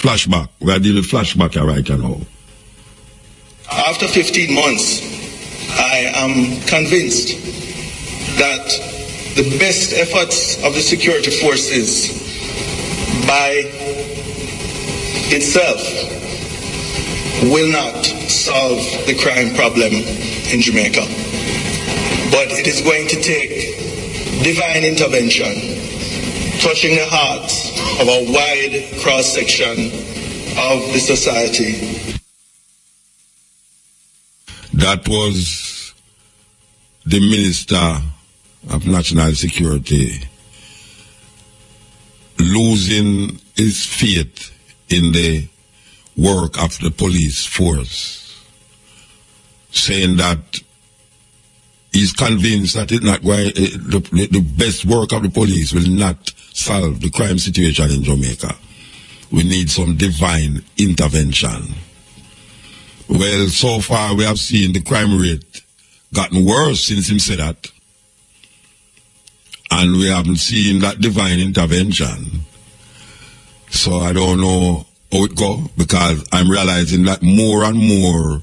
Flashback. We are dealing with flashback right now. After 15 months, I am convinced that the best efforts of the security forces by itself will not solve the crime problem in Jamaica. But it is going to take divine intervention, touching the hearts of a wide cross-section of the society. That was the Minister of National Security losing his faith in the work of the police force, saying that he's convinced that the best work of the police will not solve the crime situation in Jamaica. We need some divine intervention. Well, so far we have seen the crime rate gotten worse since he said that. And we haven't seen that divine intervention. So I don't know how it go, because I'm realizing that more and more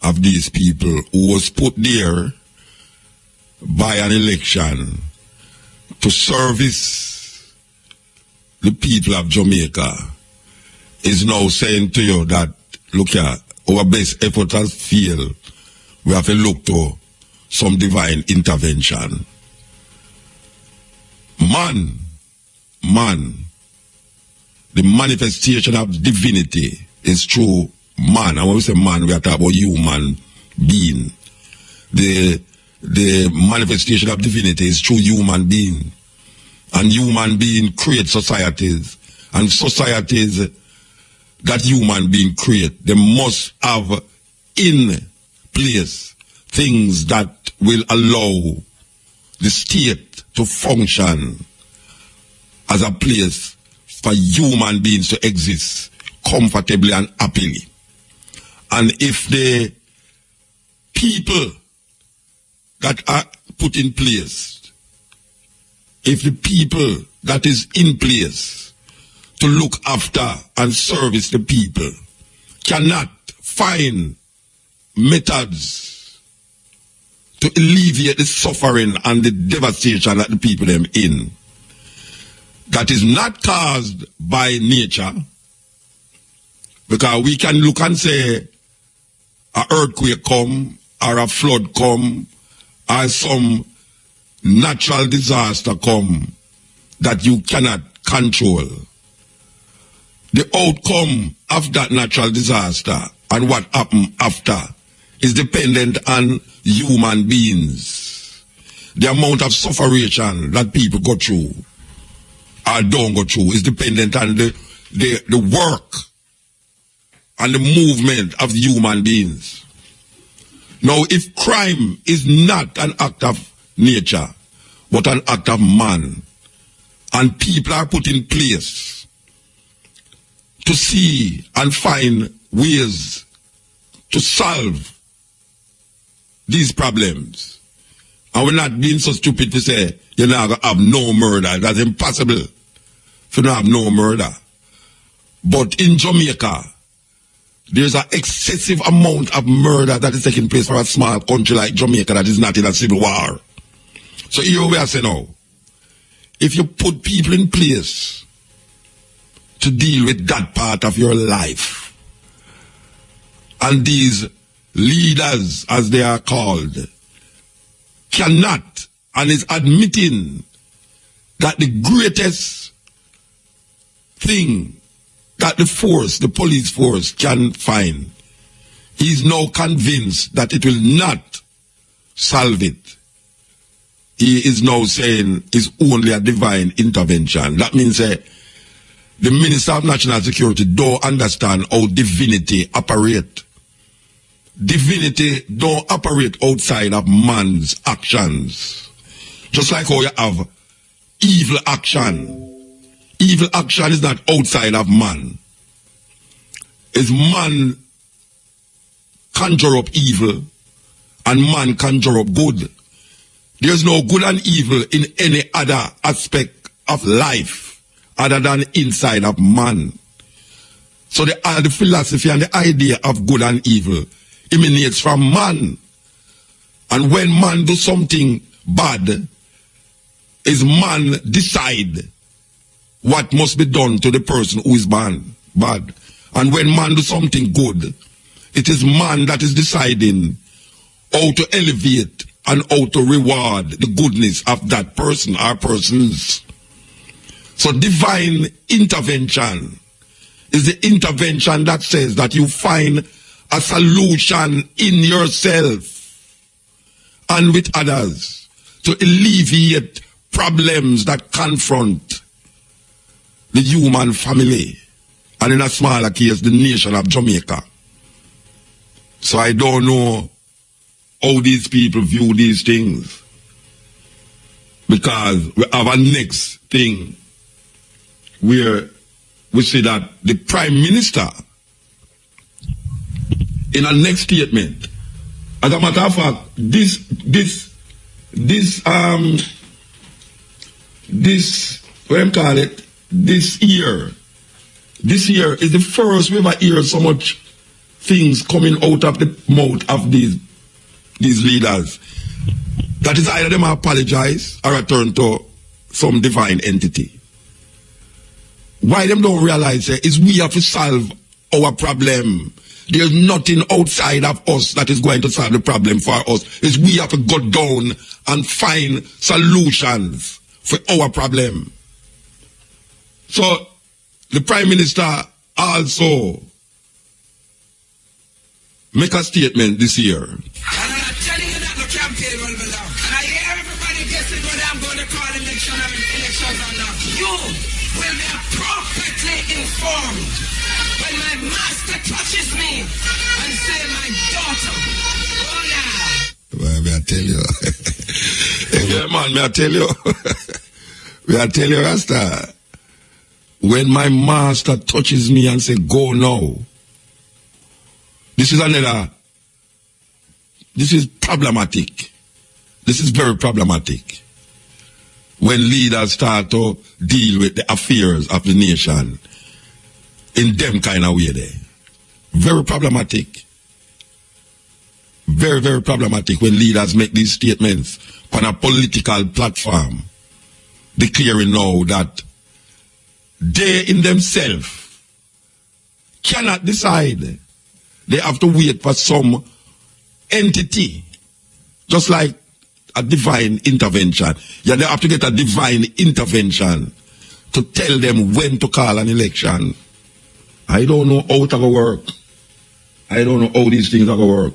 of these people who was put there by an election to service the people of Jamaica is now saying to you that, look here, our best effort has failed. We have to look to some divine intervention. Man, the manifestation of divinity is through man. And when we say man, we are talking about human being. The manifestation of divinity is through human being. And human being create societies. And societies that human being create, they must have in place things that will allow the state to function as a place for human beings to exist comfortably and happily. And if the people that are put in place, if the people that is in place to look after and service the people cannot find methods to alleviate the suffering and the devastation that the people them in, that is not caused by nature, because we can look and say an earthquake come, or a flood come, or some natural disaster come that you cannot control. The outcome of that natural disaster and what happened after is dependent on human beings. The amount of suffering that people go through or don't go through is dependent on the work and the movement of human beings. Now, if crime is not an act of nature, but an act of man, and people are put in place to see and find ways to solve these problems, and we're not being so stupid to say, you're not going to have no murder. That's impossible if you don't have no murder. But in Jamaica, there's an excessive amount of murder that is taking place for a small country like Jamaica that is not in a civil war. So here we are saying now, if you put people in place to deal with that part of your life, and these leaders, as they are called, cannot and is admitting that the greatest thing that the police force can find, he is now convinced that it will not solve it. He is now saying it's only a divine intervention. That means the Minister of National Security don't understand how divinity operates. Divinity don't operate outside of man's actions. Just like how you have evil action. Evil action is not outside of man. It's man conjure up evil and man conjure up good. There's no good and evil in any other aspect of life other than inside of man. So the philosophy and the idea of good and evil emanates from man. And when man do something bad, is man decide what must be done to the person who is bad. And when man do something good, it is man that is deciding how to elevate and how to reward the goodness of that person or persons. So divine intervention is the intervention that says that you find a solution in yourself and with others to alleviate problems that confront the human family, and in a smaller case, the nation of Jamaica. So I don't know how these people view these things, because we have a next thing where we see that the Prime Minister, in a next statement, as a matter of fact, this year is the first we ever hear so much things coming out of the mouth of these leaders. That is either them apologize or return to some divine entity. Why them don't realize it is we have to solve our problem. There's nothing outside of us that is going to solve the problem for us. It's we have to go down and find solutions for our problem. So the Prime Minister also make a statement this year. And I'm telling you that the campaign will be long. And I hear everybody guessing whether I'm going to call elections or not. You will be appropriately informed when my master touches me and say, my daughter, go now. Well, may I tell you? Yeah, man, may I tell you? May I tell you, Rasta? When my master touches me and say, go now, this is problematic. This is very problematic. When leaders start to deal with the affairs of the nation in them kind of way there. Very problematic. Very, very problematic when leaders make these statements on a political platform, declaring now that they in themselves cannot decide. They have to wait for some entity, just like a divine intervention. Yeah, they have to get a divine intervention to tell them when to call an election. I don't know how it will work. I don't know how these things are going to work.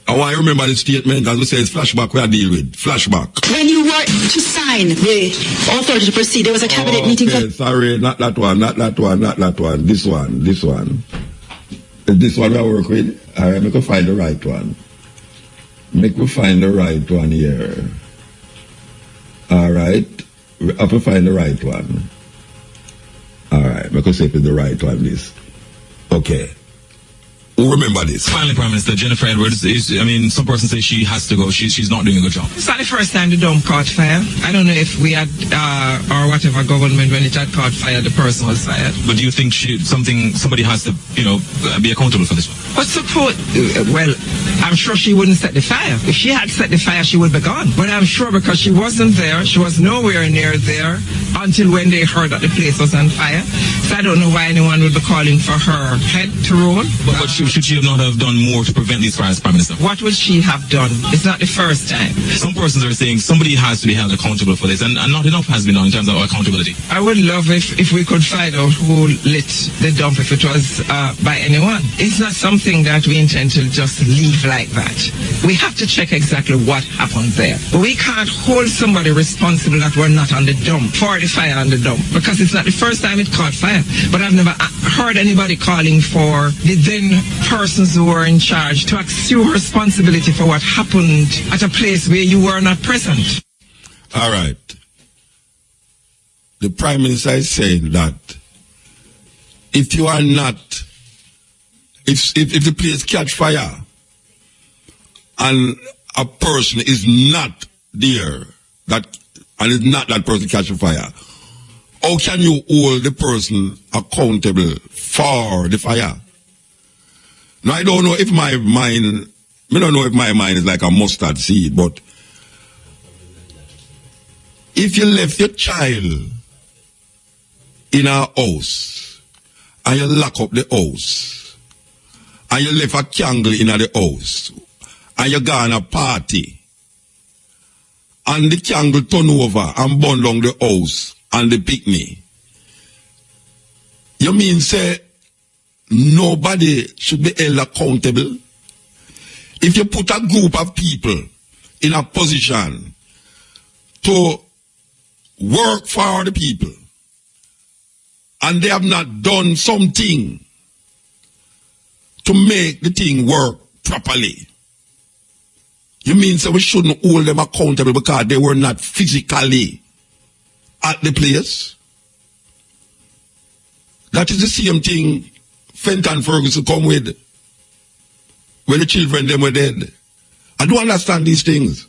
I want to remember the statement, as we say, it's flashback we are dealing with. Flashback. When you were to sign the authority to proceed, there was a cabinet meeting. Okay, sorry, not that one. This one. This one I work with. All right, make me find the right one. Make me find the right one here. All right, we have to find the right one. All right, make me see if it's the right one, please. Okay. Who remember this? Finally, Prime Minister Jennifer Edwards some person say she has to go. She's not doing a good job. It's not the first time the dome caught fire. I don't know if we had, or whatever government, when it had caught fire, the person was fired. But do you think somebody has to, be accountable for this one? But suppose, well, I'm sure she wouldn't set the fire. If she had set the fire, she would be gone. But I'm sure because she wasn't there, she was nowhere near there until when they heard that the place was on fire. So I don't know why anyone would be calling for her head to roll. But should she not have done more to prevent these fires, Prime Minister? What would she have done? It's not the first time. Some persons are saying somebody has to be held accountable for this, and not enough has been done in terms of accountability. I would love if we could find out who lit the dump, if it was by anyone. It's not something that we intend to just leave like that. We have to check exactly what happened there. We can't hold somebody responsible that were not on the dump for the fire on the dump, because it's not the first time it caught fire. But I've never heard anybody calling for the then persons who were in charge to assume responsibility for what happened at a place where you were not present. All right. The Prime Minister is saying that if you are not, if the place catch fire and a person is not there, and it's not that person catching fire, how can you hold the person accountable for the fire? Now, I don't know if my mind is like a mustard seed, but if you left your child in a house and you lock up the house and you left a candle in the house and you go on a party and the candle turn over and burn down the house and the picnic, you mean say nobody should be held accountable? If you put a group of people in a position to work for the people and they have not done something to make the thing work properly, you mean so we shouldn't hold them accountable because they were not physically at the place? That is the same thing Fenton Ferguson come with when the children them were dead. I don't understand these things.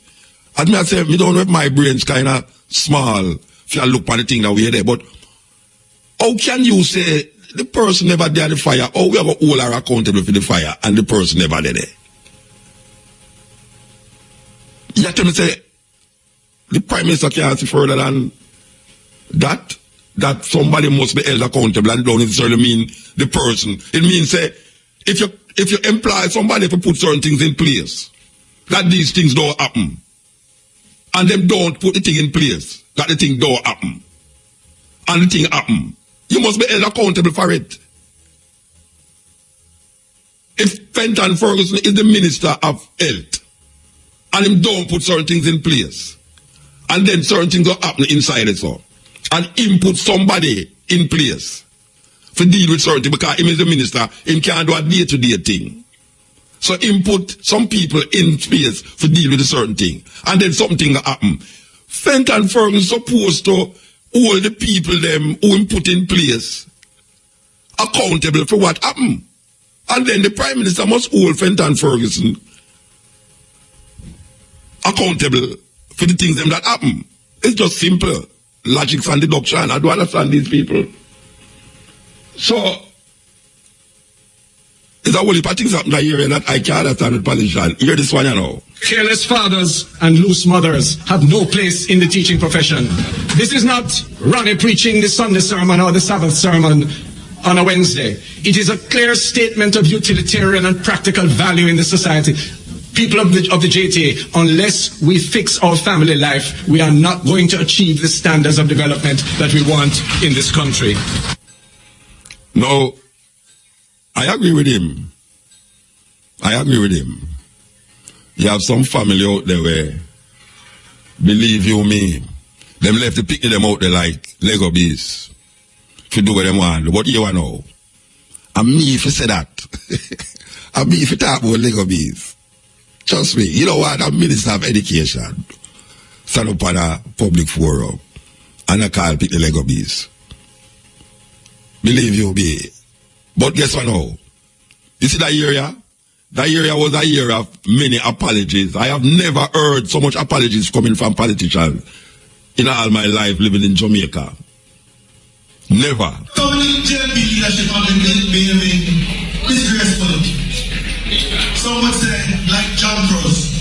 As me I say, me don't know if my brain's kind of small if you look at the thing that we there, but how can you say the person never did the fire, or we have a hold her accountable for the fire and the person never did it? You have to say the Prime Minister can't see further than that somebody must be held accountable, and don't necessarily mean the person. It means say if you employ somebody to put certain things in place, that these things don't happen, and them don't put the thing in place, that the thing don't happen, and the thing happen, you must be held accountable for it. If Fenton Ferguson is the Minister of Health and him don't put certain things in place, and then certain things will happen inside it, so, and him put somebody in place for deal with certain things, because him is the minister, him can't do a day-to-day thing. So him put some people in space for deal with a certain thing, and then something will happen. Fenton Ferguson is supposed to hold the people them who him put in place accountable for what happened. And then the Prime Minister must hold Fenton Ferguson accountable for the things them that happen. It's just simple logic and deduction. I don't understand these people. So it's a whole heap of things happen here that I can't understand with politicians. Hear this one, you know. Careless fathers and loose mothers have no place in the teaching profession. This is not Ronnie preaching the Sunday sermon or the Sabbath sermon on a Wednesday. It is a clear statement of utilitarian and practical value in the society. People of the JTA, unless we fix our family life, we are not going to achieve the standards of development that we want in this country. No, I agree with him. You have some family out there where, believe you me, them left to pick them out there like Lego bees. If you do what them want. What do you want now? And me if you say that. And me if you talk about Lego bees. Trust me, you know what? I'm Minister of Education. Stand up on a public forum. And I call pick the Lego bees. Believe you me. But guess what now? You see that area? That area was a year of many apologies. I have never heard so much apologies coming from politicians in all my life living in Jamaica. Never. Coming JLP leadership have been behaving disgracefully. Some would say, like John Cross,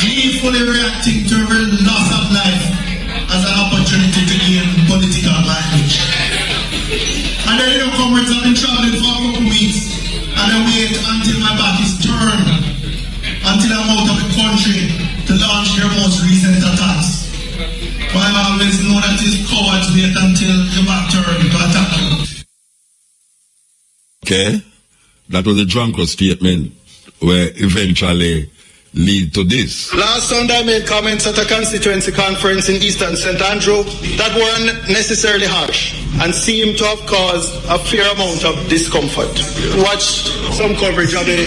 gleefully reacting to a real loss of life as an opportunity to gain political mileage. And then you come with I've been traveling for a couple weeks, and I wait until my back is turned, until I'm out of the country to launch their most recent attacks. But I always know that it's cowards wait until your back turned to attack you. Okay, that was a drunken statement where eventually lead to this. Last Sunday I made comments at a constituency conference in Eastern St. Andrew that weren't necessarily harsh and seemed to have caused a fair amount of discomfort. Watched some coverage of the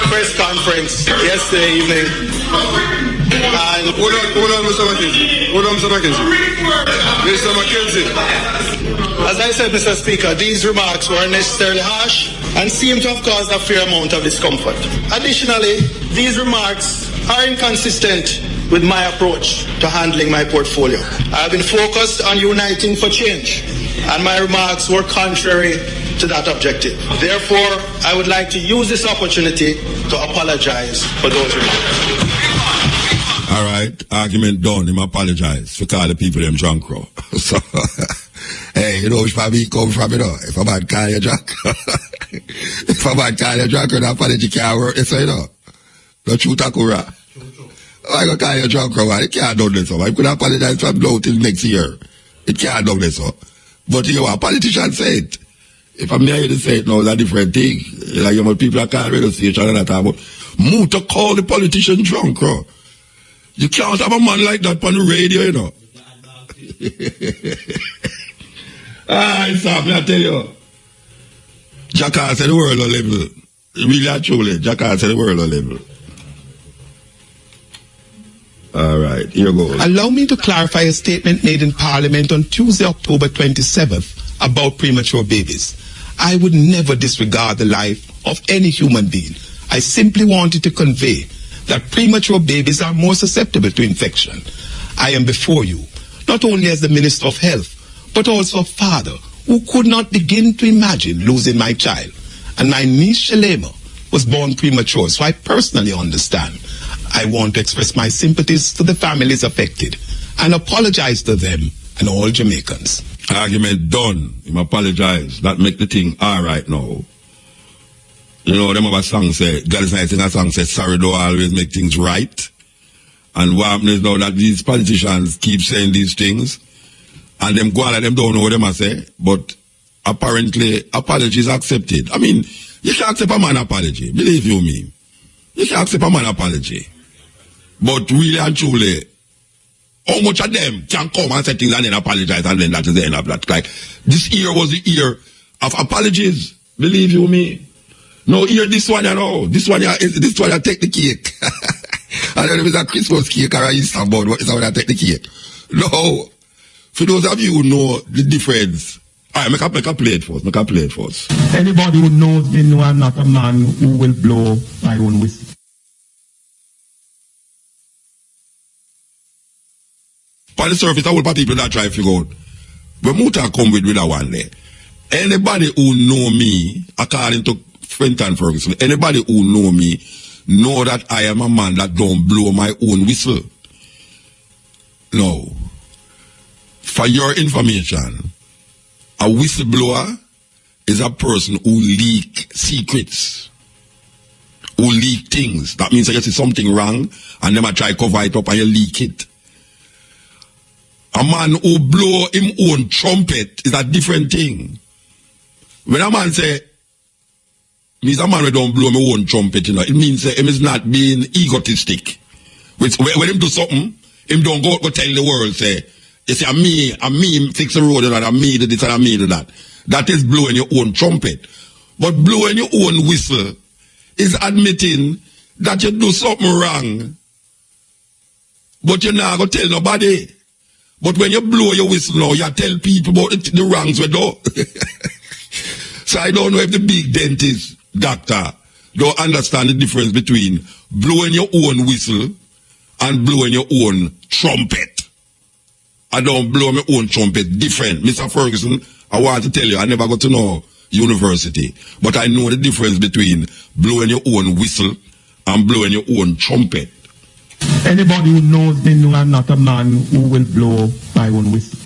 press conference yesterday evening. And hold on, Mr. McKenzie. Mr. McKenzie. As I said, Mr. Speaker, these remarks weren't necessarily harsh and seem to have caused a fair amount of discomfort. Additionally, these remarks are inconsistent with my approach to handling my portfolio. I have been focused on uniting for change, and my remarks were contrary to that objective. Therefore, I would like to use this opportunity to apologize for those remarks. All right, argument done. Him apologize for calling the people them drunk crow. So, hey, you know which part he come from, you know? If a man call you drunk, if a man call you drunk, an apology can't work, you say, you know? The truth akura. I go call you drunk crow, it can't do this, so I could apologize from now till next year. It can't do this, so. But you know, a politician say it. If I'm here to say it now, it's a different thing. Like, you know, people are calling radio station and that time, but Muta call the politician drunk crow. You can't have a man like that on the radio, you know. Stop, I tell you. Jackass at the world level. Really and truly, Jackass at the world level. All right, here goes. Allow me to clarify a statement made in Parliament on Tuesday, October 27th about premature babies. I would never disregard the life of any human being. I simply wanted to convey that premature babies are more susceptible to infection. I am before you, not only as the Minister of Health, but also a father who could not begin to imagine losing my child. And my niece Shalema was born premature, so I personally understand. I want to express my sympathies to the families affected and apologize to them and all Jamaicans. Argument done. Him apologize. That make the thing all right now. You know, them have a song say, God is nice in a song say, sorry don't always make things right. And what happens now that these politicians keep saying these things, and them go on and them don't know what them are say, but apparently apology is accepted. I mean, you can accept a man apology, believe you me. You can accept a man apology. But really and truly, how much of them can come and say things and then apologize and then that is the end of that? Like, this year was the year of apologies, believe you me. No, here, this one, you know, this one, you take the cake. I don't know if it's a Christmas cake or a Easter bun, but it's how you take the cake. No, for those of you who know the difference, all right, make a play it first, Anybody who knows me know I'm not a man who will blow my own whistle. On the surface, I will put people that try to figure out, when Muta come with that one there, anybody who know me, according to Fenton Ferguson, anybody who know me, know that I am a man that don't blow my own whistle. No. For your information, a whistleblower is a person who leak secrets, who leak things. That means that you see something wrong, and then I try to cover it up and you leak it. A man who blow him own trumpet is a different thing. When a man say, means a man who don't blow my own trumpet, you know, it means him is not being egotistic. Which, when him do something, him don't go tell the world, say, you see, I'm me fix the road and that, I'm me do this and I'm me do that. That is blowing your own trumpet. But blowing your own whistle is admitting that you do something wrong, but you're not going to tell nobody. But when you blow your whistle now, you tell people about the wrongs we do. So I don't know if the big dentist, doctor, don't understand the difference between blowing your own whistle and blowing your own trumpet. I don't blow my own trumpet different. Mr. Ferguson, I want to tell you, I never got to know university. But I know the difference between blowing your own whistle and blowing your own trumpet. Anybody who knows me know I'm not a man who will blow my own whistle.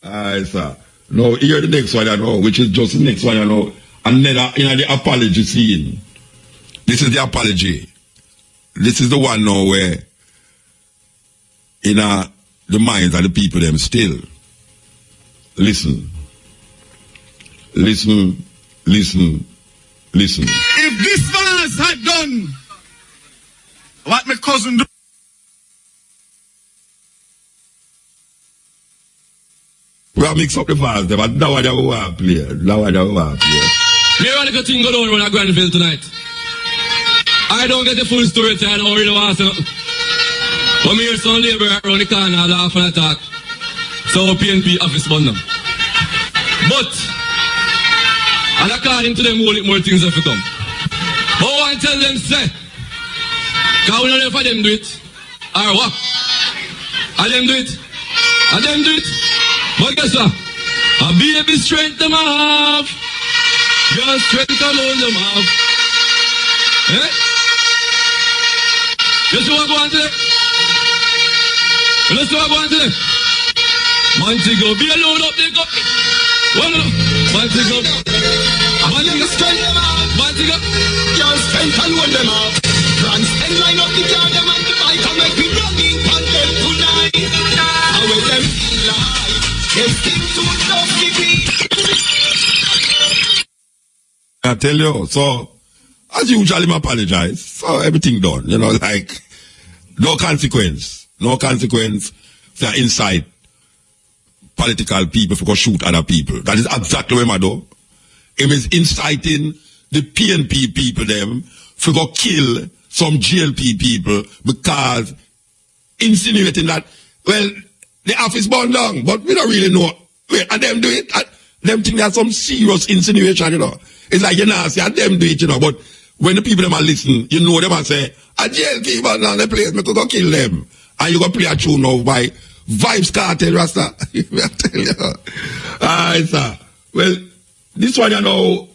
Alright, sir. Now, here the next one I know, which is just the next one I know. Another in the apology scene. This is the apology. This is the one now where in the minds of the people them still. Listen. Listen. Listen. Listen. If this verse had done what my cousin do. We have mixed up the verse there, but now I don't want to play. Now I don't want to play. Me want to thing go down when I Granville tonight. I don't get the full story to I don't really want to. But me hear some labor around the corner laugh and attack. So PNP office bun them. But, and according to them, more things have to come. But I want to tell them, say, Because we don't know if them do it. Or what? Are them do it? Are them do it? But guess what? A baby strength them have. Girl strength alone them have. Eh? You see what go on today? You see what go on today? Montigo, be alone up there, go. One up. Montigo. Montigo. Montigo. Girl strength alone them have. France and line up the car, them and the bike, and make me running on them tonight. How will them lie? They think too tough, give me. I tell you, so, as usual, I apologize. So, everything done, you know, like, no consequence for incite political people for go shoot other people. That is exactly what I do. It is inciting the PNP people, them, for go kill some GLP people because insinuating that, well, the office burned down, but we don't really know. Wait, and them do it, and them think there's some serious insinuation, you know. It's like, you know, see, and them do it, you know, but when the people them are listening, you know them and say, a GLP burned down the place, we could go kill them. And you go play a tune now by Vibes Cartel, Rasta. I tell you. Alright, sir. Well, this one, you know,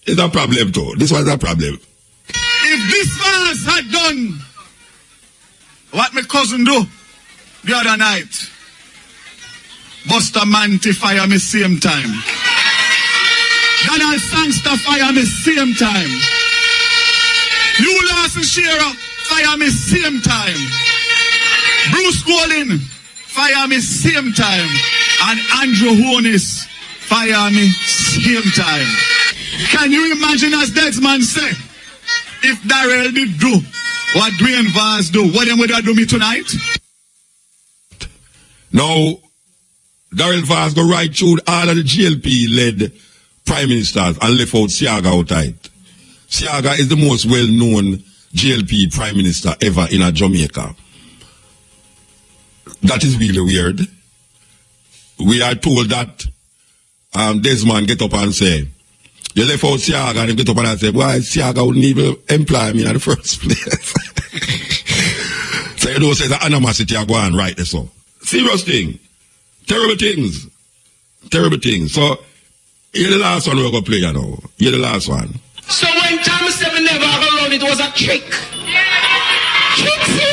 is a problem too. This one is a problem. If this verse had done what my cousin do the other night, Buster Manti fire me same time. Donald Sangster fire me same time. You Larson Shearer fire me same time. Bruce Golin fire me same time. And Andrew Honis fire me same time. Can you imagine as Deadsman say, if Darrell did do what Dwayne Vaz do, what them would have do me tonight? Now, Darrell Vaz go right through all of the GLP-led prime ministers and left out Siaga outside. Siaga is the most well-known GLP prime minister ever in Jamaica. That is really weird. We are told that Desmond get up and say, you left out Siaga and he get up and say, why Siaga wouldn't even employ me in the first place? So you know, say the animosity are going right there, so. Serious thing. Terrible things. Terrible things. So, here's the last one we're going to play, you know. Here's the last one. So when Thomas said we never go around, it was a trick. Tricks you!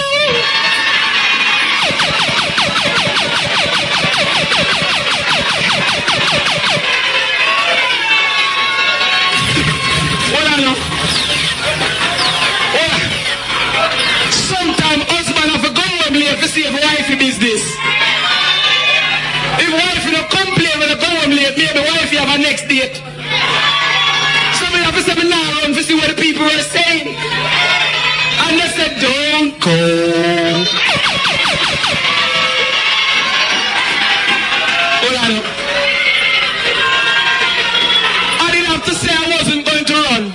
Sometimes husband have to go home late to see if wifey business. If wifey don't complain when they go home late, maybe wifey have a next date. So we have to say now run to see what the people are saying. And they said, don't go. Hold on up. I didn't have to say I wasn't going to run.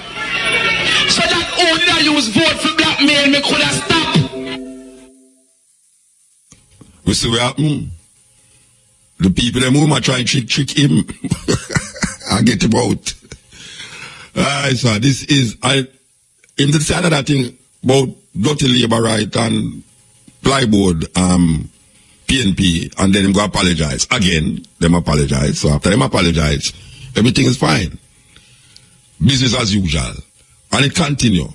So that all did I use vote for blackmail, me could have stopped. We see what happened. The people them who are trying to trick him and get him out. So this is in the side of that thing about dirty labor right and plyboard PNP, and then him go apologize. Again, them apologize. So after them apologize, everything is fine. Business as usual. And it continue.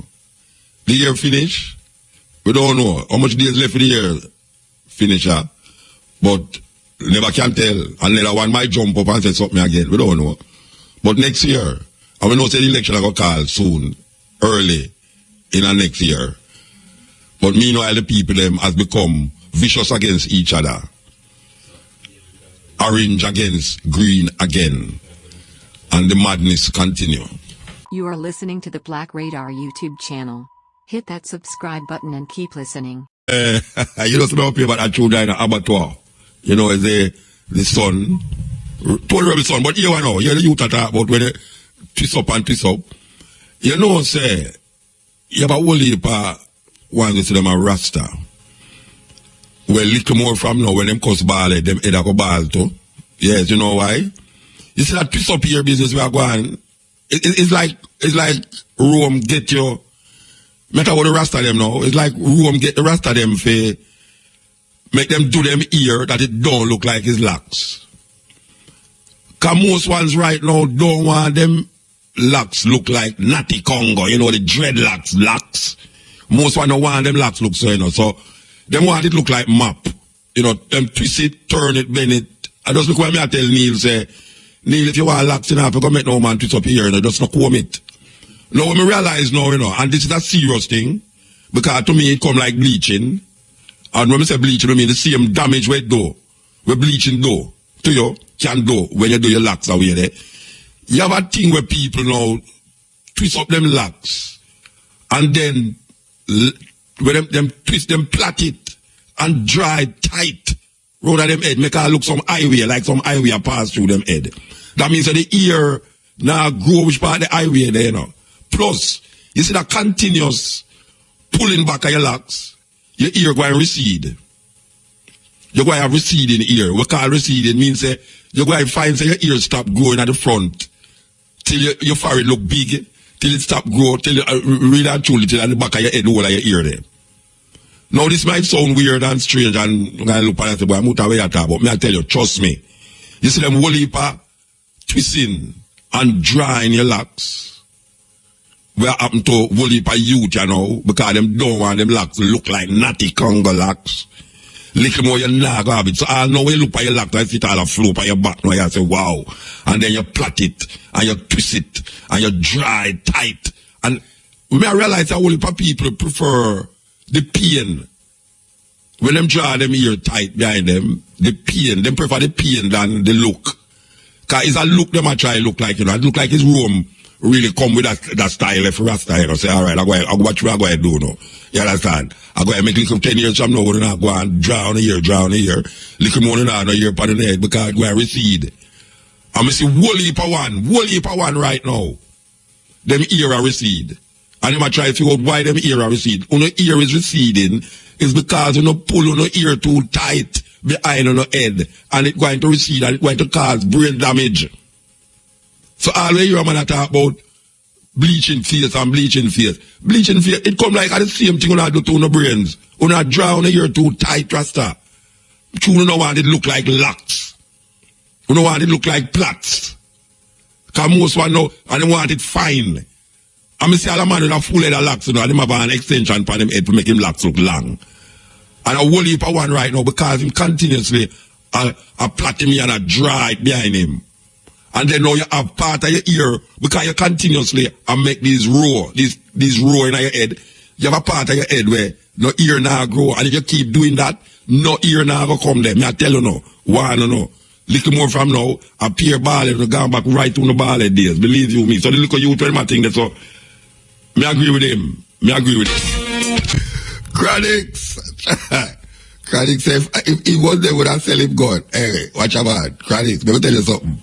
The year finish. We don't know how much days left for the year finish, but never can tell. Another one might jump up and say something again. We don't know. But next year, and we know say the election are going to call soon, early in the next year. But meanwhile, the people them has become vicious against each other. Orange against green again. And the madness continue. You are listening to the Black Radar YouTube channel. Hit that subscribe button and keep listening. You don't know about that children in abattoir. You know, the son, told son, but you know, you're the youth that talk about when they twist up and twist up. You know, say, you have a whole heap of ones to see them a rasta. Well, little more from now, when them cuss ball, them head a go ball too. Yes, you know why? You see that twist up here business we are going. It's like Rome get Matter what the rest of them now. It's like Rome get the rest of them for make them do them ear that it don't look like his locks. Cause most ones right now don't want them locks look like Natty Congo, you know, the dreadlocks locks. Most one don't want them locks look so, you know. So them want it look like map. You know, them twist it, turn it, bend it. I just look when me I tell Neil, say, Neil, if you want locks enough, you can make no man twist up here, you know, just not comb it. Now when me realize now, you know, and this is a serious thing, because to me it come like bleaching. And when I say bleaching, I mean the same damage where it do, where bleaching do, to you can do when you do your locks away there. You have a thing where people now twist up them locks, and then when them twist them plait it and dry it tight round of them head, make it look some highway, like some highway pass through them head. That means that the ear now grow which part of the highway there, you know. Plus, you see that continuous pulling back of your locks, your ear going to recede. You're going to have receding ear. We call receding means that you're going to find that your ear stop growing at the front till your forehead look big, till it stop growing, till you really and truly, till at the back of your head, all of your ear there. Now, this might sound weird and strange, and I'm going to look at it and say, boy, Muta, where you talk about? Me, I tell you, trust me. You see them whole heap of twisting and drying your locks. What happened to whole heap of youth, you know, because them don't want them locks to look like Natty Congo locks. Little more you not have it. So I know when you look at your locks, I see it all a flow on your back, now you say, wow. And then you plait it, and you twist it, and you dry it tight. And when I realize that whole heap of people prefer the pain. When them draw them ear tight behind them, the pain, them prefer the pain than the look. Because it's a look them I try to look like, you know. It look like his room really come with that style, if Rasta, you know. Say, all right, I'll go watch what I'm going to do now. You understand? I'm going to make little 10 years from now, and I'm going to draw on a year. Little more than a year upon the head, because I'm going to recede. I'm going to see whole heap of one right now. Them ear are recede. And I'm try to figure out why them ear are recede. When the ear is receding, it's because you don't pull on the ear too tight behind on the head. And it's going to recede, and it's going to cause brain damage. So all the hear man talk about bleaching face and bleaching face. Bleaching face, it come like the same thing when I do to the brains. When I draw on the ear too tight, Rasta. You don't want it look like locks. You don't want it look like plaits. Because most one know, and they want it fine. I see all the man with a full head of locks, you know, and them have an extension for them head to make him locks look long. And a whole heap of one right now because him continuously a plait him and a dry it behind him. And then now you have part of your ear because you continuously make these roar in your head. You have a part of your head where no ear now grow, and if you keep doing that, no ear now go come there. Me I tell you now, one no. Little more from now, a peer ball head, gone back right to the ball head days. Believe you me. So the little youth when I think that so. Me agree with him. Chronics. Chronics say if he was there would have sell him gun. Hey, watch out man. Chronics, let me tell you something.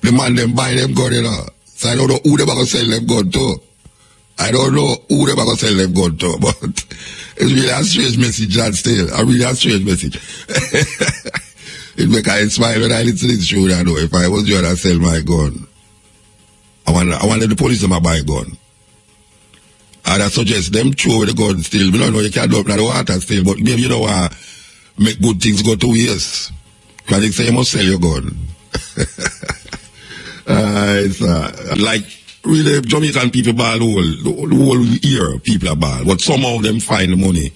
The man them buy them gun, you know. So I don't know who they are going to sell them gun to. I don't know who they are going to sell them gun to, but it's really a strange message, John still. A really a strange message. It make I smile when I listen to this show, I know. If I was you, I'd sell my gun. I wanted the police to buy a gun. And I suggest them throw the gun still. We don't know you can't dump the water still, but maybe you don't want to make good things go to waste. Because they say you must sell your gun. It's like really Jamaican people ball the whole year people are ball. But somehow them find the money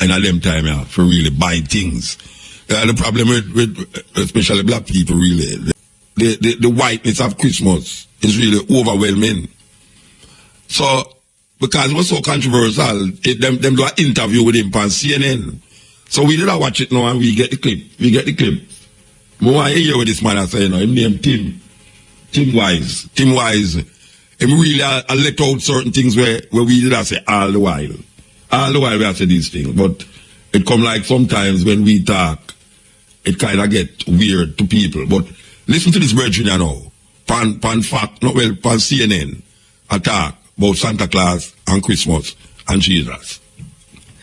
and at them time for really buy things. The problem with especially black people really, the whiteness of Christmas is really overwhelming. So because it was so controversial, them do an interview with him on CNN. So we did not watch it now and we get the clip. But I hear what this man is saying, him named Tim Wise. Him really let out certain things where we did not say all the while. All the while we have said these things. But it come like sometimes when we talk, it kind of get weird to people. But listen to this brethren now. Pan CNN attack about Santa Claus and Christmas and Jesus.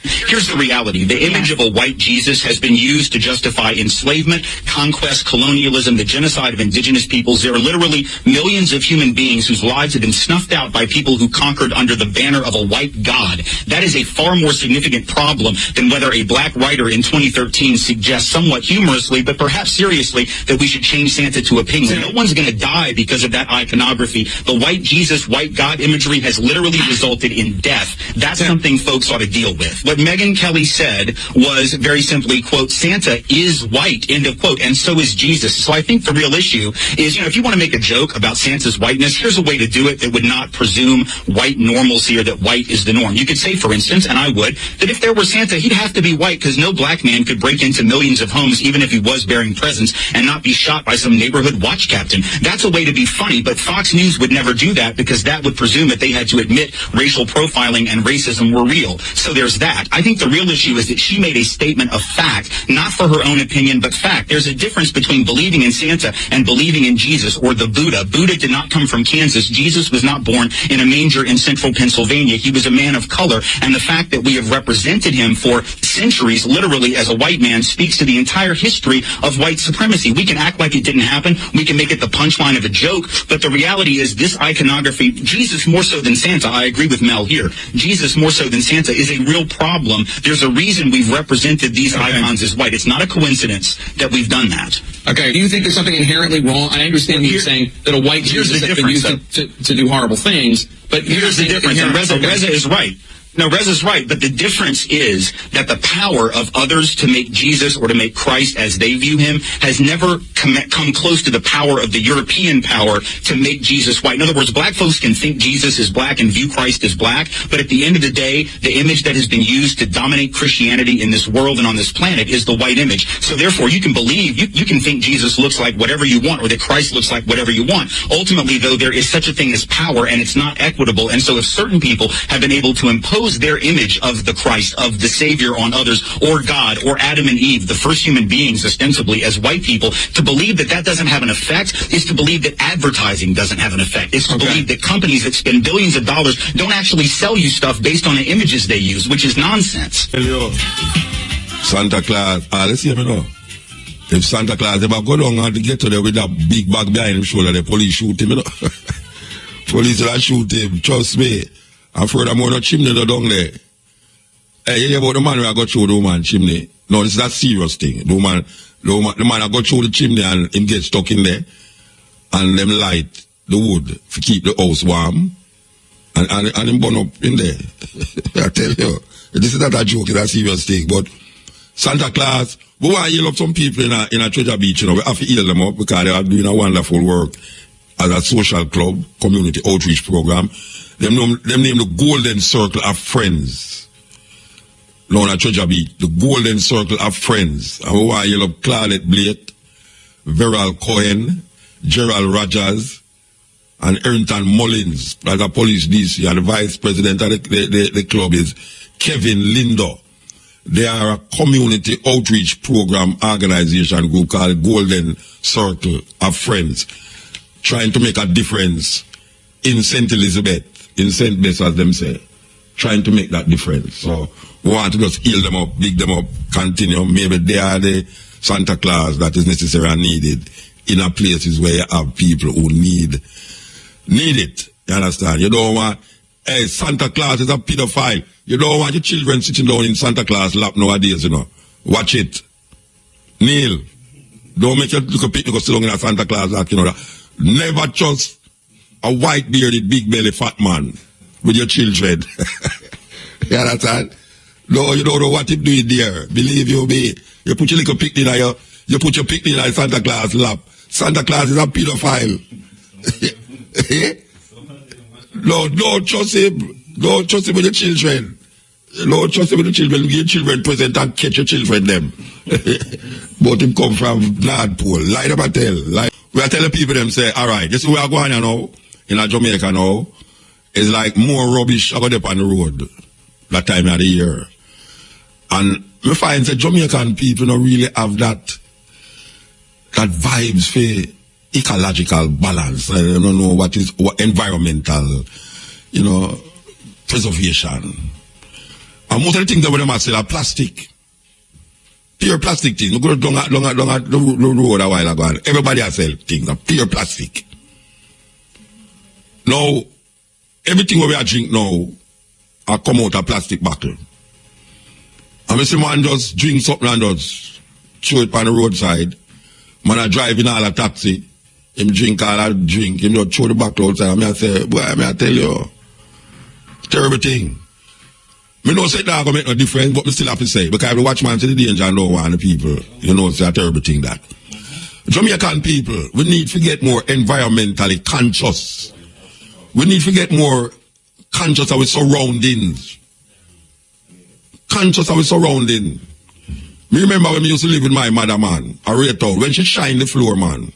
Here's the reality. The image of a white Jesus has been used to justify enslavement, conquest, colonialism, the genocide of indigenous peoples. There are literally millions of human beings whose lives have been snuffed out by people who conquered under the banner of a white god. That is a far more significant problem than whether a black writer in 2013 suggests somewhat humorously, but perhaps seriously, that we should change Santa to a penguin. No one's going to die because of that iconography. The white Jesus, white God imagery has literally resulted in death. That's something folks ought to deal with. What Megyn Kelly said was very simply, quote, Santa is white, end of quote, and so is Jesus. So I think the real issue is, if you want to make a joke about Santa's whiteness, here's a way to do it that would not presume white normalcy or that white is the norm. You could say, for instance, and I would, that if there were Santa, he'd have to be white because no black man could break into millions of homes even if he was bearing presents and not be shot by some neighborhood watch captain. That's a way to be funny, but Fox News would never do that because that would presume that they had to admit racial profiling and racism were real. So there's that. I think the real issue is that she made a statement of fact, not for her own opinion, but fact. There's a difference between believing in Santa and believing in Jesus or the Buddha. Buddha did not come from Kansas. Jesus was not born in a manger in central Pennsylvania. He was a man of color, and the fact that we have represented him for centuries, literally as a white man, speaks to the entire history of white supremacy. We can act like it didn't happen. We can make it the punchline of a joke, but the reality is this iconography, Jesus more so than Santa, I agree with Mel here, Jesus more so than Santa is a real problem. There's a reason we've represented these icons as white. It's not a coincidence that we've done that. Okay, do you think there's something inherently wrong? I understand you saying that a white Jesus has been used to do horrible things, but here's the difference, and Reza is right. No, Reza's right, but the difference is that the power of others to make Jesus or to make Christ as they view him has never come close to the power of the European power to make Jesus white. In other words, black folks can think Jesus is black and view Christ as black, but at the end of the day, the image that has been used to dominate Christianity in this world and on this planet is the white image. So therefore, you can believe, you can think Jesus looks like whatever you want or that Christ looks like whatever you want. Ultimately, though, there is such a thing as power, and it's not equitable. And so if certain people have been able to impose their image of the Christ, of the Savior on others, or God, or Adam and Eve, the first human beings ostensibly as white people, to believe that that doesn't have an effect is to believe that advertising doesn't have an effect. It's to believe that companies that spend billions of dollars don't actually sell you stuff based on the images they use, which is nonsense. Hello. Santa Claus, let's see me now. If Santa Claus ever go down and get to there with that big bag behind his shoulder, the police shoot him, you know. Police will shoot him, trust me. And furthermore, no chimney no down there. Hey, you hear about the man who got through the woman chimney? No, this is a serious thing. The man who got through the chimney and him get stuck in there, and them light the wood to keep the house warm, and him burn up in there. I tell you, this is not a joke, it's a serious thing. But Santa Claus, we want to heal up some people in a Treasure Beach, you know. We have to heal them up because they are doing a wonderful work as a social club, community outreach program. Them name the Golden Circle of Friends. Down at Treasure Beach, the Golden Circle of Friends. And we want to yell up Claudette Blake, Veral Cohen, Gerald Rogers, and Ernton Mullins as a police DC, and the vice president of the club is Kevin Lindo. They are a community outreach program organization group called Golden Circle of Friends, trying to make a difference in St. Elizabeth, in St. Bess, as them say, trying to make that difference. So we want to just heal them up, big them up, continue. Maybe they are the Santa Claus that is necessary and needed in a places where you have people who need it. You understand? You don't want, hey, Santa Claus is a pedophile. You don't want your children sitting down in Santa Claus lap nowadays, you know. Watch it. Neil, don't make your little picnic go sit down in a Santa Claus lap, you know. Never trust a white bearded, big belly fat man with your children. You understand? No, you don't know what him doing there. Believe you me. You put your little picnic in you put your picnic in Santa Claus lap. Santa Claus is a pedophile. No, don't trust him. Don't trust him with your children. Don't trust him with the children. Give your children present and catch your children them. But him come from Nardpool. Lie them and tell. We are telling people them say, alright, this is where we are going now, in a Jamaica now, it's like more rubbish I got up on the road that time of the year. And we find that Jamaican people don't really have that vibes for ecological balance. I don't know what environmental, preservation. And most of the things that them sell are plastic. Pure plastic things. We go down the road a while ago and everybody has sell things, pure plastic. Now, everything we are drink now, I come out a plastic bottle. And I see man just drink something and just throw it on the roadside. Man I drive in all a taxi. Him drink all that drink. Him just throw the bottle outside. I say, boy, I tell you, terrible thing. I know say that going to make no difference, but I still have to say, because the watchman see the danger and don't want the people, you know, it's a terrible thing that. Jamaican people, we need to get more environmentally conscious. We need to get more conscious of our surroundings. Conscious of our surroundings. Me remember when we used to live with my mother, man, a rate out, when she shine the floor, man,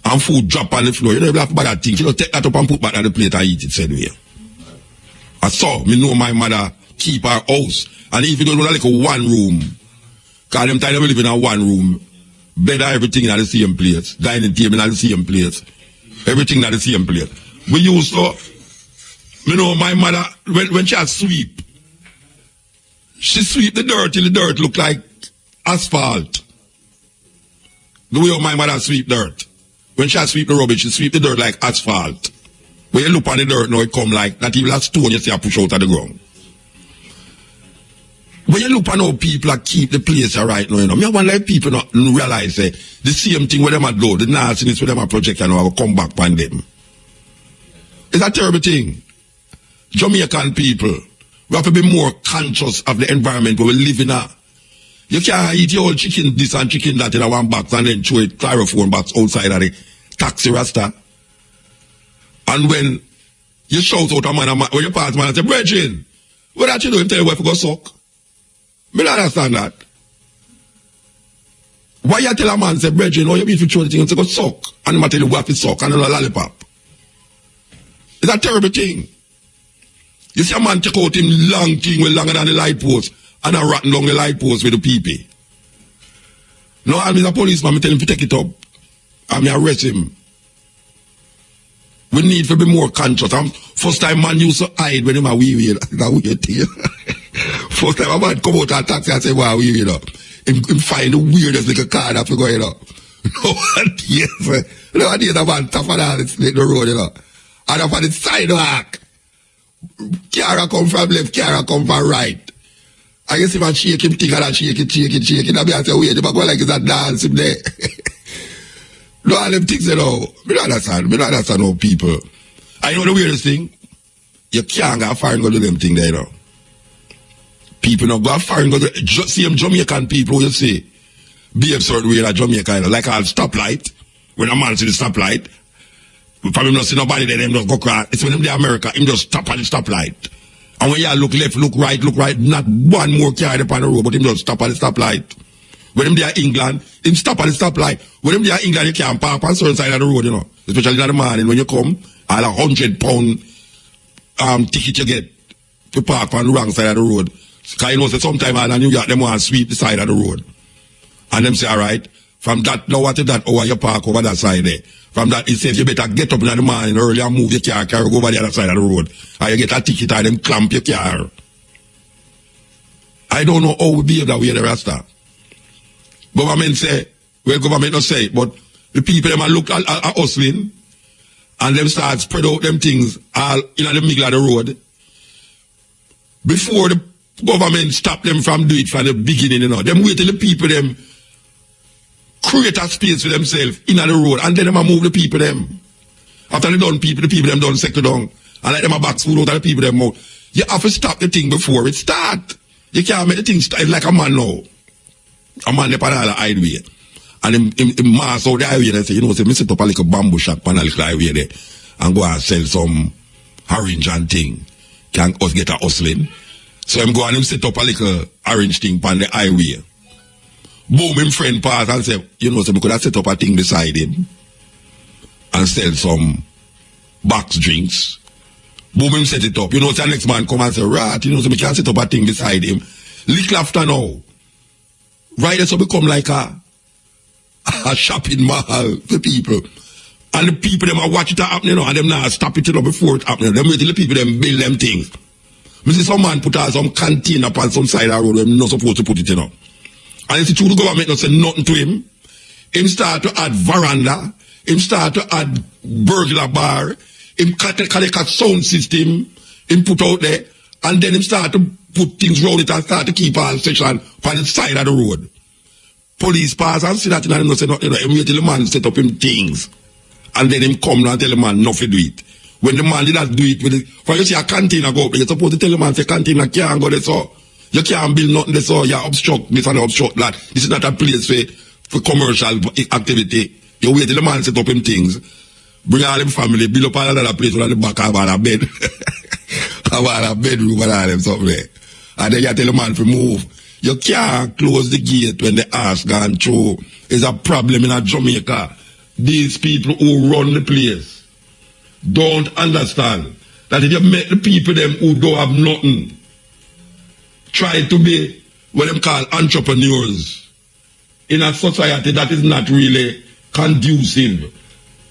and food drop on the floor, you know, you have to buy that thing, she just take that up and put back on the plate and eat it, said we. I saw, me know my mother keep her house, and even though it was like a one room, because them time we live in a one room, bed and everything in the same place, dining table in the same place, everything in the same place. We used to, you know, my mother, when she had sweep, she sweep the dirt till the dirt look like asphalt. The way my mother sweep dirt. When she had sweep the rubbish, she sweep the dirt like asphalt. When you look on the dirt now, it come like that even a stone you see a push out of the ground. When you look on how people keep the place right now, you know, I want like people not realize the same thing with them at do, the nastiness with them at project and will come back on them. It's a terrible thing. Jamaican people, we have to be more conscious of the environment where we live in. You can't eat your old chicken this and chicken that in a one box and then throw it styrofoam box outside of the taxi rasta. And when you shout out a man, when you pass man and say, Brethren, what that you do? Him tell you where to go suck. Me don't understand that. Why you tell a man, say, Brethren, oh, you need to throw the thing and say, go suck. And him tell you where to suck and a lollipop. It's a terrible thing. You see a man take out him long thing with longer than the light post and a rotten down the light post with the PP. No, I'm a policeman, I tell him to take it up. And I arrest him. We need to be more conscious. First time man used to hide when him a wee. That weird thing. First time a man come out of a taxi and say, wow, wee, you know. Him find the weirdest little car that we go, you know. No idea the man tougher than the road, you know. And up on the sidewalk. Cara come from left, Cara come from right. I guess if I shake him, think of that, shake it. I say, wait, if I go like it's a dance him there. No, all them things, you know. Me don't understand how people. I know the weirdest thing. You can't go far and go do them thing there, you know. People not go far and go do. See them Jamaican people, you see, behave certain way like Jamaica, you know, like a stoplight. When a man see the stoplight, probably not see nobody there, them just go cry. It's when them there America, him just stop at the stoplight. And when you look left, look right, not one more car upon the road, but him just stop at the stoplight. When him there England, him stop at the stoplight. When him there England, you can't park on certain side of the road, you know. Especially in the morning when you come, all £100 ticket you get to park on the wrong side of the road. Because you know, so sometime in New York, them want to sweep the side of the road. And them say, all right, from that, now what is that hour you park over that side there? From that, it says you better get up in the morning early and move your car, carry over the other side of the road. And you get a ticket and them clamp your car. I don't know how we behave that way the Rasta. Government say, well, government not say it, but the people them look at hustling and them start spread out them things all in the middle of the road. Before the government stop them from doing it from the beginning, you know, them wait till the people them create a space for themselves in the road and then them move the people them. After they done people, the people them done sector down and let them a box food out of the people them out. You have to stop the thing before it start. You can't make the thing start like a man now. A man up on all the highway. And him mass out the highway and say, you know, say, me set up a little bamboo shop on a little highway there and go and sell some orange and thing. Can us get a hustling. So him go and him set up a little orange thing on the highway. Boom, him friend pass and say, you know, so we could have set up a thing beside him and sell some box drinks. Boom, him set it up. You know, so the next man come and say, right, you know, so we can set up a thing beside him. Little after now. Right, so become like a shopping mall for people. And the people them are watch it happen, you know, and them now stop it, you know, before it happen. Them wait till the people them build them things. Me see some man put out some canteen up on some side of the road where I'm not supposed to put it, you know. And you see through the government not say nothing to him. Him start to add veranda. Him start to add burglar bar. Him collect a sound system. Him put out there. And then him start to put things round it and start to keep all section on the side of the road. Police pass and see that and him not say nothing. Him wait till the man set up him things. And then him come and tell the man not to do it. When the man did not do it, with it, for you see a canteen go up there, you're supposed to tell the man, say canteen can't go there, so you can't build nothing there, so you obstruct this and obstruct that. This is not a place for commercial activity. You wait till the man set up him things, bring all them family, build up all another place on the back of a bed. About a bedroom and all them something there. And then you tell the man to move. You can't close the gate when the arse gone through. It's a problem in Jamaica. These people who run the place don't understand that if you make the people them who don't have nothing try to be what them call entrepreneurs in a society that is not really conducive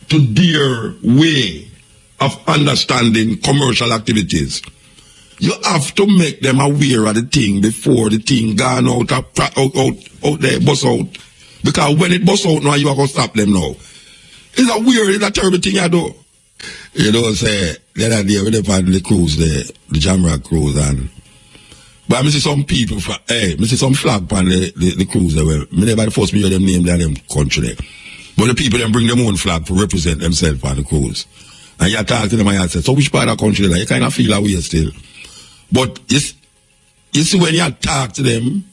to their way of understanding commercial activities, you have to make them aware of the thing before the thing gone out there, bust out. Because when it bust out now, you are going to stop them now. It's a weird, it's a terrible thing I do. You know, say, the other day, when they found the cruise, the Jamrock cruise, and but I see some people, I see some flag on the cruise there. Well, me never force me hear them name them country there. But the people, them bring them own flag to represent themselves on the cruise. And you talk to them and you say, so which part of the country there? You kind of feel that way still. But you see, when you talk to them,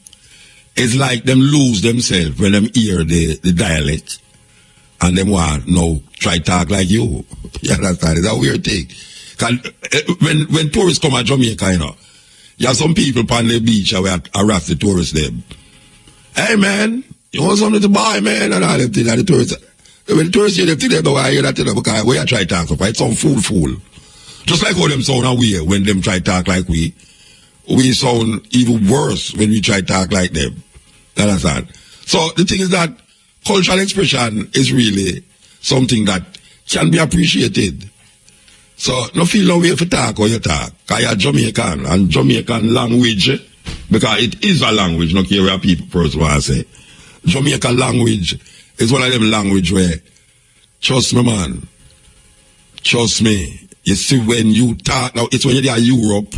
it's like them lose themselves when them hear the dialect. And them want now try talk like you. You understand? It's a weird thing. When tourists come to Jamaica, you know, you have some people on the beach who harass the tourists them. Hey man, you want something to buy, man? And all them things. And the tourists, when the tourists hear them things, they don't want to hear that thing because we are trying to talk so it sound fool. Just like how them sound away when them try to talk like we sound even worse when we try to talk like them. You understand? So the thing is that cultural expression is really something that can be appreciated. So, no feel no way for talk or you talk. Because you're Jamaican, and Jamaican language, because it is a language, not care where people first want to say. Jamaican language is one of them language where, trust me man, trust me, you see when you talk, now it's when you're there Europe,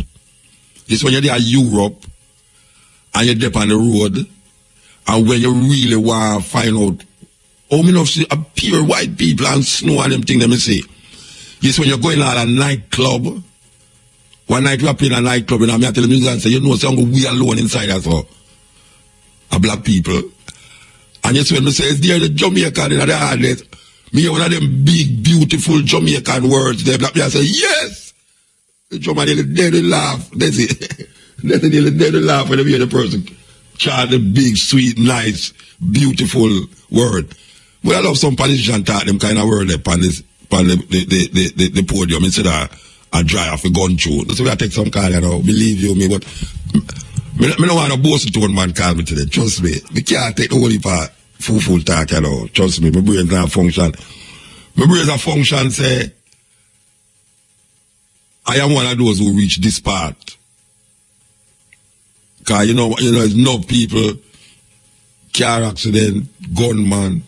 and you're there on the road, and when you really want to find out how many see a pure white people and snow and them things them see. Yes, when you're going out a nightclub, one night we are playing a nightclub and I'm telling the musician say, you know, so we alone inside as well. A black people. And yes, when we say it's there the Jamaican in the hardness, me hear one of them big, beautiful Jamaican words there, black people say, yes! The Jamaican they laugh. That's it. They laugh when they hear the person chant the big, sweet, nice, beautiful word. But I love some politicians talk them kind of word there on the podium instead of a dry off a gun through. That's why I take some call, you know, believe you me, but I don't want to boast to one man call me today. Trust me. I can't take the whole heap of full talk, you know. Trust me, my brain can't function. My brain a function say, I am one of those who reach this part. Because you know, there's no people, car accident, gunman,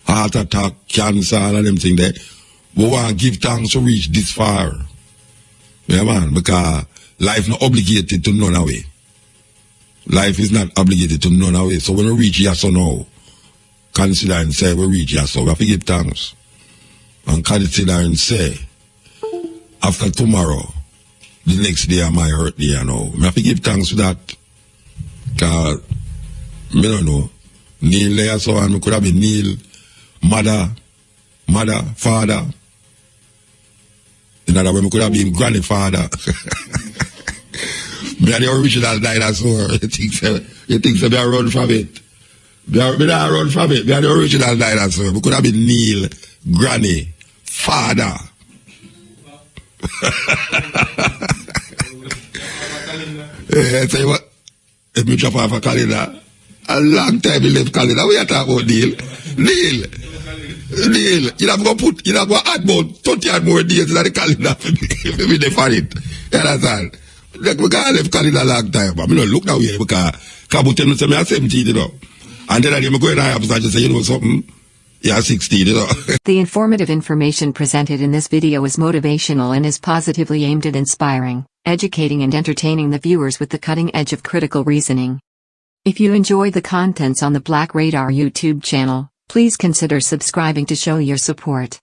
heart attack, cancer, all of them things there. We want to give thanks to reach this far. Yeah, man, because life not obligated to none away. Life is not obligated to none away. So when we reach yes or no, consider and say we reach yes or we have to give thanks. And consider and say, after tomorrow, the next day I might hurt day, you know. I have to give thanks for that. Because, I don't know, Neil there so and we could have been Neil, mother, father. In other words, we could have been grandfather. Me are the original dinosaur. You think so me are run from it? Me are run from it. Me are the original dinosaur. We could have been Neil, granny, father. Yeah, tell you what, if me drop off a calendar, a long time we left calendar. What you talking about, Neil? Neil, you have to add about 30 more days in the calendar for me to find it. You understand? Like, we got left in a long time, but I don't look now here because Kabu tell me say me at 17, you know. And then I go in the office and just say, you know something, yeah, 16, you know. The informative information presented in this video is motivational and is positively aimed at inspiring, educating and entertaining the viewers with the cutting edge of critical reasoning. If you enjoy the contents on the Black Radar YouTube channel, please consider subscribing to show your support.